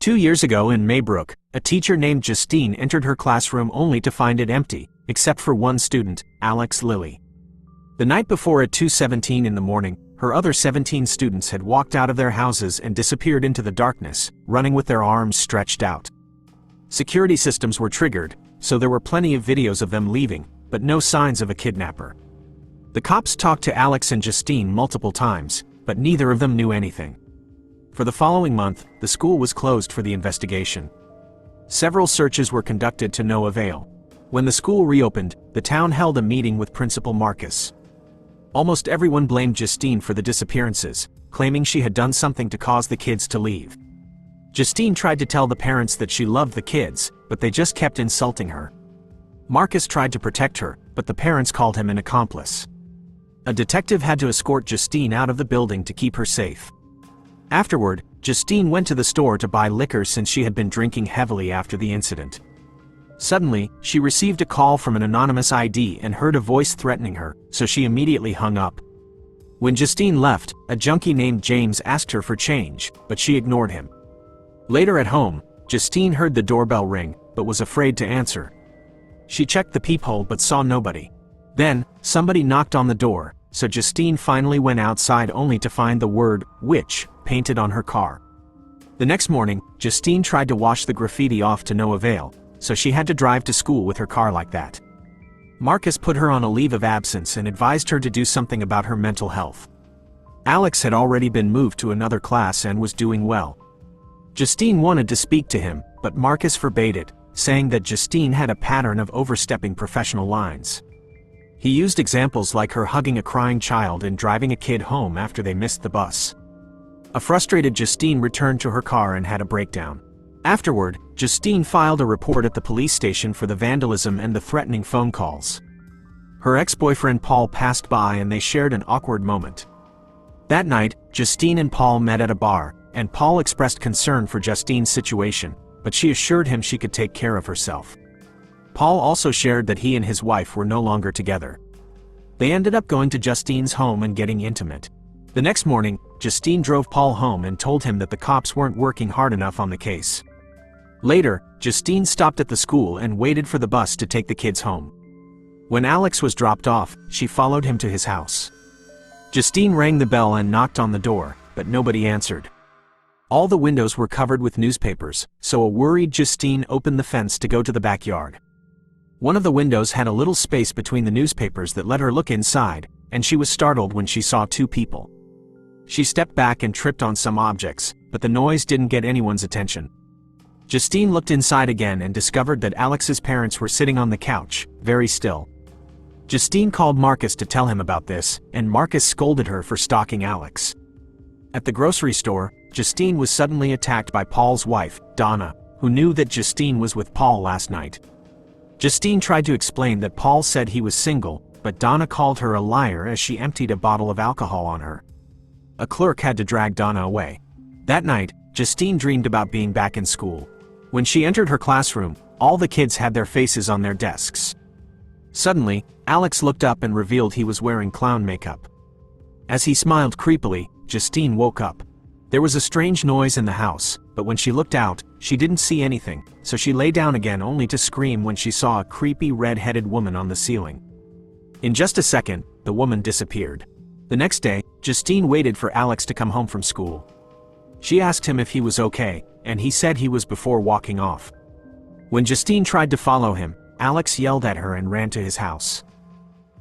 2 years ago in Maybrook, a teacher named Justine entered her classroom only to find it empty, except for one student, Alex Lilly. The night before at 2:17 in the morning, her other 17 students had walked out of their houses and disappeared into the darkness, running with their arms stretched out. Security systems were triggered, so there were plenty of videos of them leaving, but no signs of a kidnapper. The cops talked to Alex and Justine multiple times, but neither of them knew anything. For the following month, the school was closed for the investigation. Several searches were conducted to no avail. When the school reopened, the town held a meeting with Principal Marcus. Almost everyone blamed Justine for the disappearances, claiming she had done something to cause the kids to leave. Justine tried to tell the parents that she loved the kids, but they just kept insulting her. Marcus tried to protect her, but the parents called him an accomplice. A detective had to escort Justine out of the building to keep her safe. Afterward, Justine went to the store to buy liquor since she had been drinking heavily after the incident. Suddenly, she received a call from an anonymous ID and heard a voice threatening her, so she immediately hung up. When Justine left, a junkie named James asked her for change, but she ignored him. Later at home, Justine heard the doorbell ring, but was afraid to answer. She checked the peephole but saw nobody. Then, somebody knocked on the door, so Justine finally went outside only to find the word, "witch," painted on her car. The next morning, Justine tried to wash the graffiti off to no avail, so she had to drive to school with her car like that. Marcus put her on a leave of absence and advised her to do something about her mental health. Alex had already been moved to another class and was doing well. Justine wanted to speak to him, but Marcus forbade it, saying that Justine had a pattern of overstepping professional lines. He used examples like her hugging a crying child and driving a kid home after they missed the bus. A frustrated Justine returned to her car and had a breakdown. Afterward, Justine filed a report at the police station for the vandalism and the threatening phone calls. Her ex-boyfriend Paul passed by and they shared an awkward moment. That night, Justine and Paul met at a bar, and Paul expressed concern for Justine's situation, but she assured him she could take care of herself. Paul also shared that he and his wife were no longer together. They ended up going to Justine's home and getting intimate. The next morning, Justine drove Paul home and told him that the cops weren't working hard enough on the case. Later, Justine stopped at the school and waited for the bus to take the kids home. When Alex was dropped off, she followed him to his house. Justine rang the bell and knocked on the door, but nobody answered. All the windows were covered with newspapers, so a worried Justine opened the fence to go to the backyard. One of the windows had a little space between the newspapers that let her look inside, and she was startled when she saw two people. She stepped back and tripped on some objects, but the noise didn't get anyone's attention. Justine looked inside again and discovered that Alex's parents were sitting on the couch, very still. Justine called Marcus to tell him about this, and Marcus scolded her for stalking Alex. At the grocery store, Justine was suddenly attacked by Paul's wife, Donna, who knew that Justine was with Paul last night. Justine tried to explain that Paul said he was single, but Donna called her a liar as she emptied a bottle of alcohol on her. A clerk had to drag Donna away. That night, Justine dreamed about being back in school. When she entered her classroom, all the kids had their faces on their desks. Suddenly, Alex looked up and revealed he was wearing clown makeup. As he smiled creepily, Justine woke up. There was a strange noise in the house, but when she looked out, she didn't see anything, so she lay down again only to scream when she saw a creepy red-headed woman on the ceiling. In just a second, the woman disappeared. The next day, Justine waited for Alex to come home from school. She asked him if he was okay, and he said he was before walking off. When Justine tried to follow him, Alex yelled at her and ran to his house.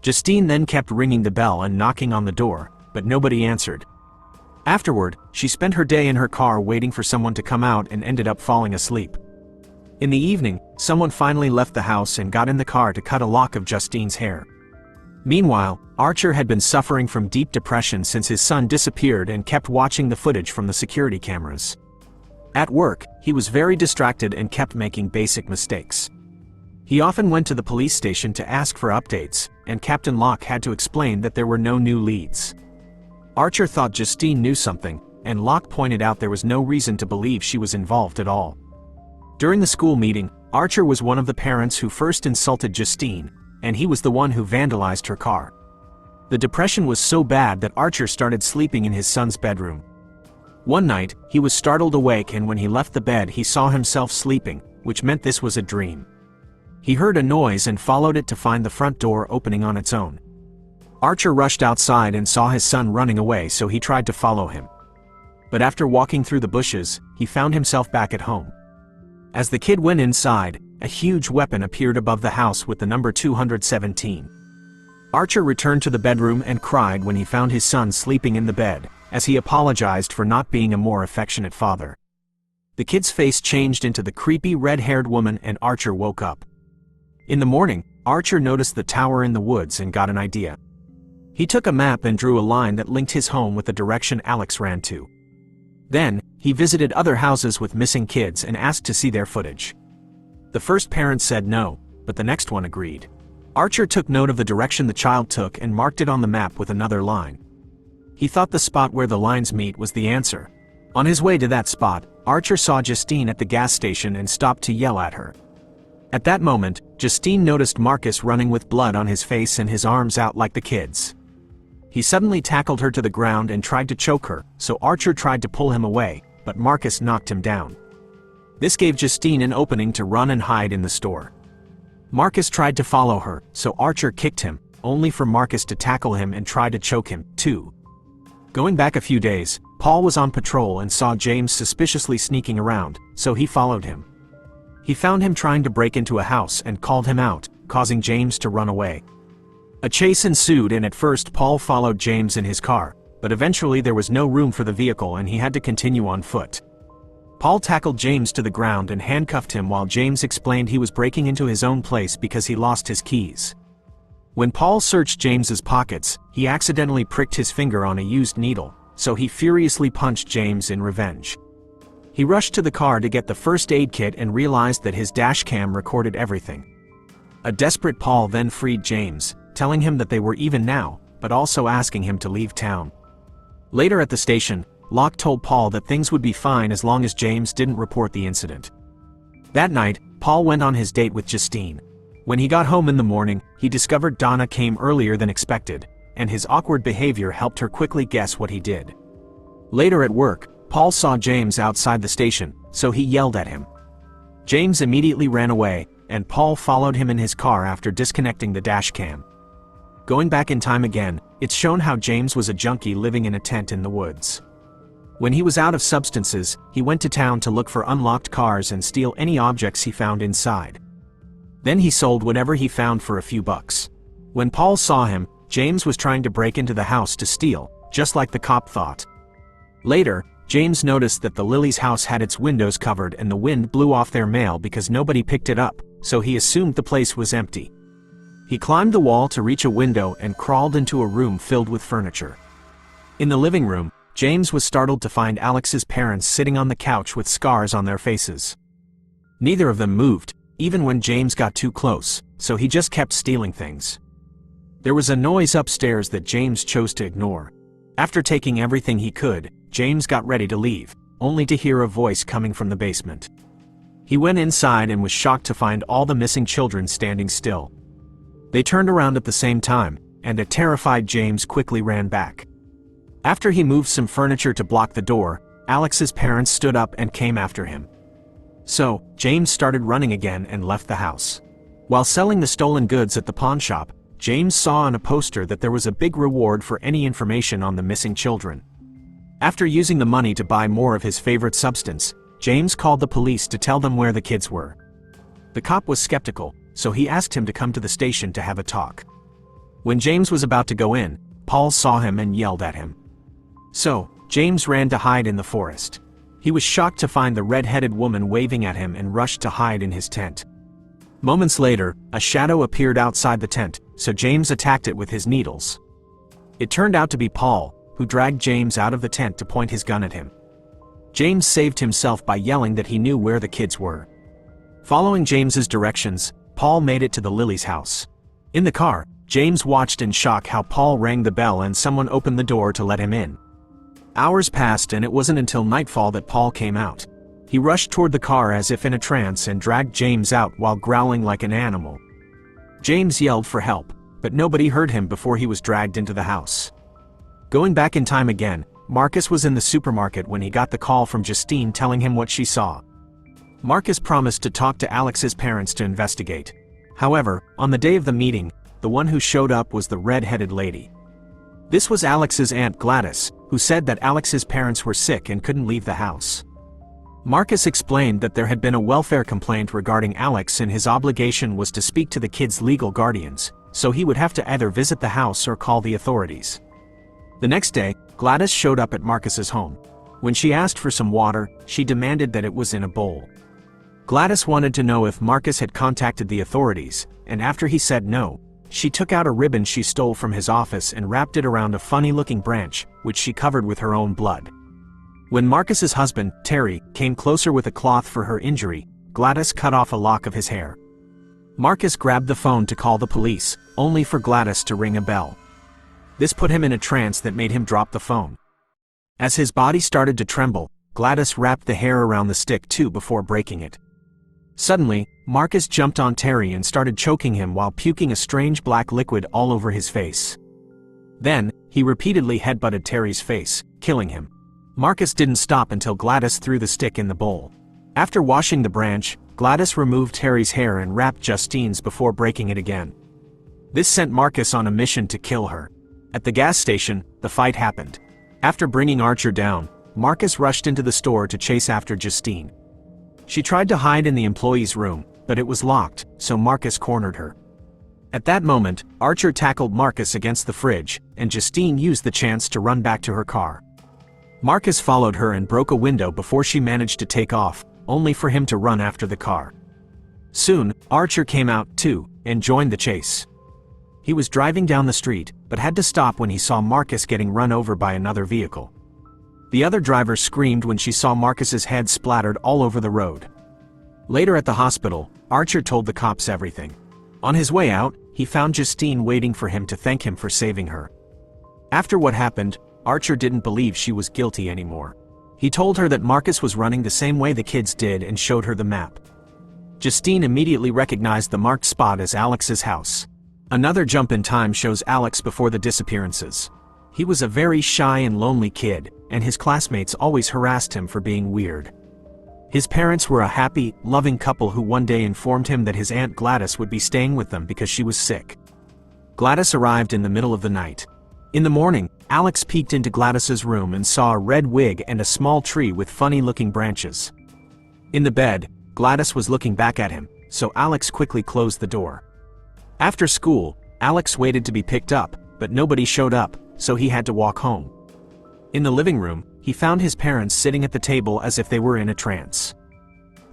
Justine then kept ringing the bell and knocking on the door, but nobody answered. Afterward, she spent her day in her car waiting for someone to come out and ended up falling asleep. In the evening, someone finally left the house and got in the car to cut a lock of Justine's hair. Meanwhile, Archer had been suffering from deep depression since his son disappeared and kept watching the footage from the security cameras. At work, he was very distracted and kept making basic mistakes. He often went to the police station to ask for updates, and Captain Locke had to explain that there were no new leads. Archer thought Justine knew something, and Locke pointed out there was no reason to believe she was involved at all. During the school meeting, Archer was one of the parents who first insulted Justine, and he was the one who vandalized her car. The depression was so bad that Archer started sleeping in his son's bedroom. One night, he was startled awake, and when he left the bed he saw himself sleeping, which meant this was a dream. He heard a noise and followed it to find the front door opening on its own. Archer rushed outside and saw his son running away, so he tried to follow him. But after walking through the bushes, he found himself back at home. As the kid went inside, a huge weapon appeared above the house with the number 217. Archer returned to the bedroom and cried when he found his son sleeping in the bed, as he apologized for not being a more affectionate father. The kid's face changed into the creepy red-haired woman, and Archer woke up. In the morning, Archer noticed the tower in the woods and got an idea. He took a map and drew a line that linked his home with the direction Alex ran to. Then, he visited other houses with missing kids and asked to see their footage. The first parent said no, but the next one agreed. Archer took note of the direction the child took and marked it on the map with another line. He thought the spot where the lines meet was the answer. On his way to that spot, Archer saw Justine at the gas station and stopped to yell at her. At that moment, Justine noticed Marcus running with blood on his face and his arms out like the kids. He suddenly tackled her to the ground and tried to choke her, so Archer tried to pull him away, but Marcus knocked him down. This gave Justine an opening to run and hide in the store. Marcus tried to follow her, so Archer kicked him, only for Marcus to tackle him and try to choke him, too. Going back a few days, Paul was on patrol and saw James suspiciously sneaking around, so he followed him. He found him trying to break into a house and called him out, causing James to run away. A chase ensued, and at first Paul followed James in his car, but eventually there was no room for the vehicle and he had to continue on foot. Paul tackled James to the ground and handcuffed him while James explained he was breaking into his own place because he lost his keys. When Paul searched James's pockets, he accidentally pricked his finger on a used needle, so he furiously punched James in revenge. He rushed to the car to get the first aid kit and realized that his dash cam recorded everything. A desperate Paul then freed James, telling him that they were even now, but also asking him to leave town. Later at the station, Locke told Paul that things would be fine as long as James didn't report the incident. That night, Paul went on his date with Justine. When he got home in the morning, he discovered Donna came earlier than expected, and his awkward behavior helped her quickly guess what he did. Later at work, Paul saw James outside the station, so he yelled at him. James immediately ran away, and Paul followed him in his car after disconnecting the dash cam. Going back in time again, it's shown how James was a junkie living in a tent in the woods. When he was out of substances, he went to town to look for unlocked cars and steal any objects he found inside. Then he sold whatever he found for a few bucks. When Paul saw him, James was trying to break into the house to steal, just like the cop thought. Later, James noticed that the Lillys' house had its windows covered and the wind blew off their mail because nobody picked it up, so he assumed the place was empty. He climbed the wall to reach a window and crawled into a room filled with furniture. In the living room, James was startled to find Alex's parents sitting on the couch with scars on their faces. Neither of them moved, even when James got too close, so he just kept stealing things. There was a noise upstairs that James chose to ignore. After taking everything he could, James got ready to leave, only to hear a voice coming from the basement. He went inside and was shocked to find all the missing children standing still. They turned around at the same time, and a terrified James quickly ran back. After he moved some furniture to block the door, Alex's parents stood up and came after him. So, James started running again and left the house. While selling the stolen goods at the pawn shop, James saw on a poster that there was a big reward for any information on the missing children. After using the money to buy more of his favorite substance, James called the police to tell them where the kids were. The cop was skeptical, so he asked him to come to the station to have a talk. When James was about to go in, Paul saw him and yelled at him. So, James ran to hide in the forest. He was shocked to find the red-headed woman waving at him and rushed to hide in his tent. Moments later, a shadow appeared outside the tent, so James attacked it with his needles. It turned out to be Paul, who dragged James out of the tent to point his gun at him. James saved himself by yelling that he knew where the kids were. Following James's directions, Paul made it to the Lillys' house. In the car, James watched in shock how Paul rang the bell and someone opened the door to let him in. Hours passed and it wasn't until nightfall that Paul came out. He rushed toward the car as if in a trance and dragged James out while growling like an animal. James yelled for help, but nobody heard him before he was dragged into the house. Going back in time again, Marcus was in the supermarket when he got the call from Justine telling him what she saw. Marcus promised to talk to Alex's parents to investigate. However, on the day of the meeting, the one who showed up was the red-headed lady. This was Alex's Aunt Gladys, who said that Alex's parents were sick and couldn't leave the house. Marcus explained that there had been a welfare complaint regarding Alex and his obligation was to speak to the kids' legal guardians, so he would have to either visit the house or call the authorities. The next day, Gladys showed up at Marcus's home. When she asked for some water, she demanded that it was in a bowl. Gladys wanted to know if Marcus had contacted the authorities, and after he said no, she took out a ribbon she stole from his office and wrapped it around a funny-looking branch, which she covered with her own blood. When Marcus's husband, Terry, came closer with a cloth for her injury, Gladys cut off a lock of his hair. Marcus grabbed the phone to call the police, only for Gladys to ring a bell. This put him in a trance that made him drop the phone. As his body started to tremble, Gladys wrapped the hair around the stick too before breaking it. Suddenly, Marcus jumped on Terry and started choking him while puking a strange black liquid all over his face. Then, he repeatedly headbutted Terry's face, killing him. Marcus didn't stop until Gladys threw the stick in the bowl. After washing the branch, Gladys removed Terry's hair and wrapped Justine's before breaking it again. This sent Marcus on a mission to kill her. At the gas station, the fight happened. After bringing Archer down, Marcus rushed into the store to chase after Justine. She tried to hide in the employee's room, but it was locked, so Marcus cornered her. At that moment, Archer tackled Marcus against the fridge, and Justine used the chance to run back to her car. Marcus followed her and broke a window before she managed to take off, only for him to run after the car. Soon, Archer came out too, and joined the chase. He was driving down the street, but had to stop when he saw Marcus getting run over by another vehicle. The other driver screamed when she saw Marcus's head splattered all over the road. Later at the hospital, Archer told the cops everything. On his way out, he found Justine waiting for him to thank him for saving her. After what happened, Archer didn't believe she was guilty anymore. He told her that Marcus was running the same way the kids did and showed her the map. Justine immediately recognized the marked spot as Alex's house. Another jump in time shows Alex before the disappearances. He was a very shy and lonely kid, and his classmates always harassed him for being weird. His parents were a happy, loving couple who one day informed him that his Aunt Gladys would be staying with them because she was sick. Gladys arrived in the middle of the night. In the morning, Alex peeked into Gladys's room and saw a red wig and a small tree with funny-looking branches. In the bed, Gladys was looking back at him, so Alex quickly closed the door. After school, Alex waited to be picked up, but nobody showed up, so he had to walk home. In the living room, he found his parents sitting at the table as if they were in a trance.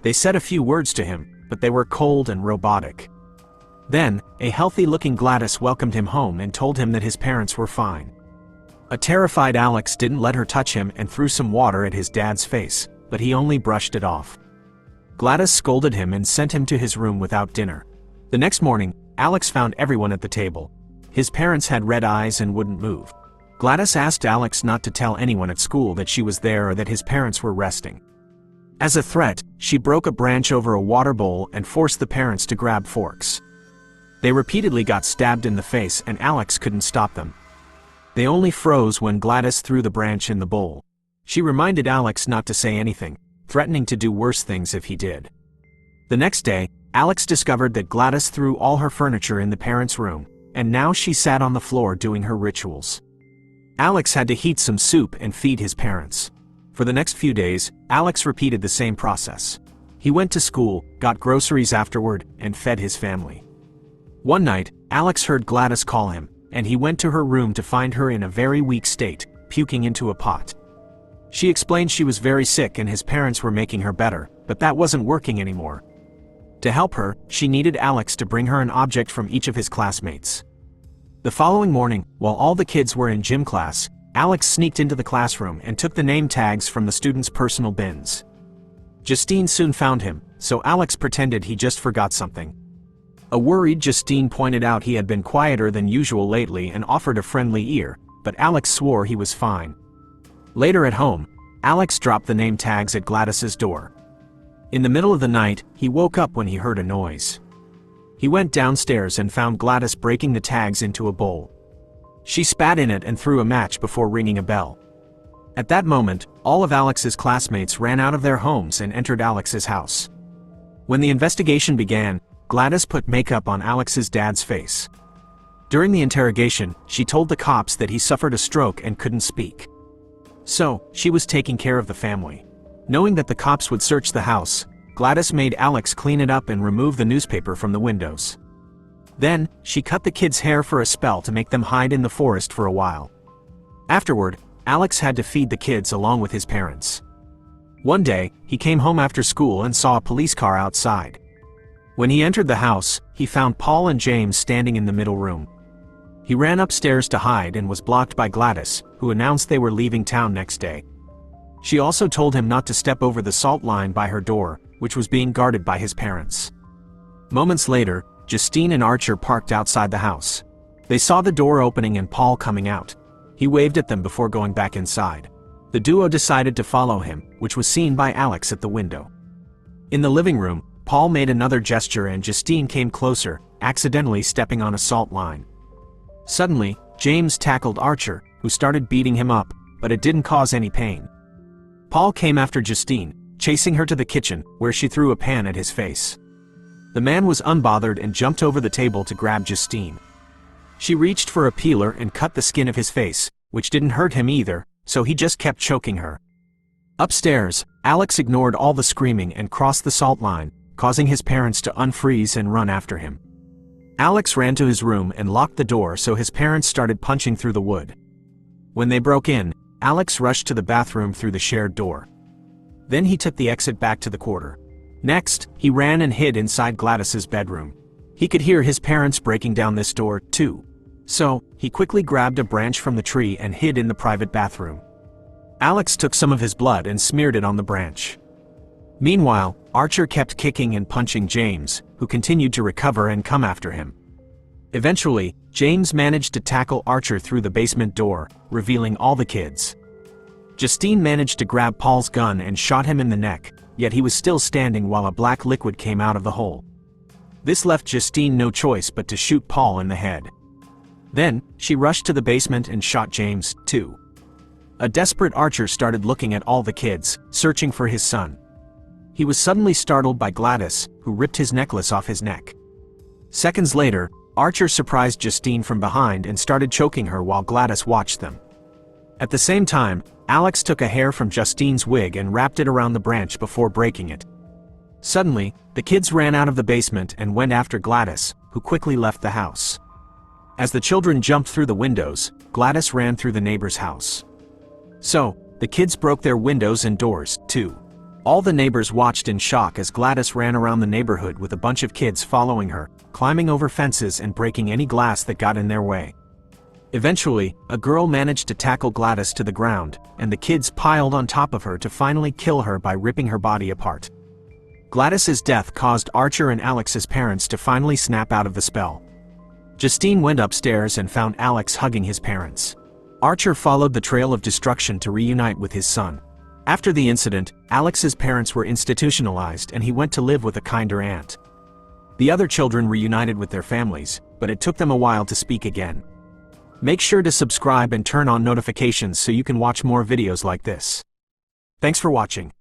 They said a few words to him, but they were cold and robotic. Then, a healthy-looking Gladys welcomed him home and told him that his parents were fine. A terrified Alex didn't let her touch him and threw some water at his dad's face, but he only brushed it off. Gladys scolded him and sent him to his room without dinner. The next morning, Alex found everyone at the table. His parents had red eyes and wouldn't move. Gladys asked Alex not to tell anyone at school that she was there or that his parents were resting. As a threat, she broke a branch over a water bowl and forced the parents to grab forks. They repeatedly got stabbed in the face and Alex couldn't stop them. They only froze when Gladys threw the branch in the bowl. She reminded Alex not to say anything, threatening to do worse things if he did. The next day, Alex discovered that Gladys threw all her furniture in the parents' room, and now she sat on the floor doing her rituals. Alex had to heat some soup and feed his parents. For the next few days, Alex repeated the same process. He went to school, got groceries afterward, and fed his family. One night, Alex heard Gladys call him, and he went to her room to find her in a very weak state, puking into a pot. She explained she was very sick and his parents were making her better, but that wasn't working anymore. To help her, she needed Alex to bring her an object from each of his classmates. The following morning, while all the kids were in gym class, Alex sneaked into the classroom and took the name tags from the students' personal bins. Justine soon found him, so Alex pretended he just forgot something. A worried Justine pointed out he had been quieter than usual lately and offered a friendly ear, but Alex swore he was fine. Later at home, Alex dropped the name tags at Gladys's door. In the middle of the night, he woke up when he heard a noise. He went downstairs and found Gladys breaking the tags into a bowl. She spat in it and threw a match before ringing a bell. At that moment, all of Alex's classmates ran out of their homes and entered Alex's house. When the investigation began, Gladys put makeup on Alex's dad's face. During the interrogation, she told the cops that he suffered a stroke and couldn't speak. So, she was taking care of the family. Knowing that the cops would search the house, Gladys made Alex clean it up and remove the newspaper from the windows. Then, she cut the kids' hair for a spell to make them hide in the forest for a while. Afterward, Alex had to feed the kids along with his parents. One day, he came home after school and saw a police car outside. When he entered the house, he found Paul and James standing in the middle room. He ran upstairs to hide and was blocked by Gladys, who announced they were leaving town next day. She also told him not to step over the salt line by her door, which was being guarded by his parents. Moments later, Justine and Archer parked outside the house. They saw the door opening and Paul coming out. He waved at them before going back inside. The duo decided to follow him, which was seen by Alex at the window. In the living room, Paul made another gesture and Justine came closer, accidentally stepping on a salt line. Suddenly, James tackled Archer, who started beating him up, but it didn't cause any pain. Paul came after Justine, chasing her to the kitchen, where she threw a pan at his face. The man was unbothered and jumped over the table to grab Justine. She reached for a peeler and cut the skin of his face, which didn't hurt him either, so he just kept choking her. Upstairs, Alex ignored all the screaming and crossed the salt line, causing his parents to unfreeze and run after him. Alex ran to his room and locked the door so his parents started punching through the wood. When they broke in, Alex rushed to the bathroom through the shared door. Then he took the exit back to the quarter. Next, he ran and hid inside Gladys's bedroom. He could hear his parents breaking down this door, too. So, he quickly grabbed a branch from the tree and hid in the private bathroom. Alex took some of his blood and smeared it on the branch. Meanwhile, Archer kept kicking and punching James, who continued to recover and come after him. Eventually, James managed to tackle Archer through the basement door, revealing all the kids. Justine managed to grab Paul's gun and shot him in the neck, yet he was still standing while a black liquid came out of the hole. This left Justine no choice but to shoot Paul in the head. Then, she rushed to the basement and shot James, too. A desperate Archer started looking at all the kids, searching for his son. He was suddenly startled by Gladys, who ripped his necklace off his neck. Seconds later, Archer surprised Justine from behind and started choking her while Gladys watched them. At the same time, Alex took a hair from Justine's wig and wrapped it around the branch before breaking it. Suddenly, the kids ran out of the basement and went after Gladys, who quickly left the house. As the children jumped through the windows, Gladys ran through the neighbor's house. So, the kids broke their windows and doors, too. All the neighbors watched in shock as Gladys ran around the neighborhood with a bunch of kids following her, climbing over fences and breaking any glass that got in their way. Eventually, a girl managed to tackle Gladys to the ground, and the kids piled on top of her to finally kill her by ripping her body apart. Gladys's death caused Archer and Alex's parents to finally snap out of the spell. Justine went upstairs and found Alex hugging his parents. Archer followed the trail of destruction to reunite with his son. After the incident, Alex's parents were institutionalized and he went to live with a kinder aunt. The other children reunited with their families, but it took them a while to speak again. Make sure to subscribe and turn on notifications so you can watch more videos like this. Thanks for watching.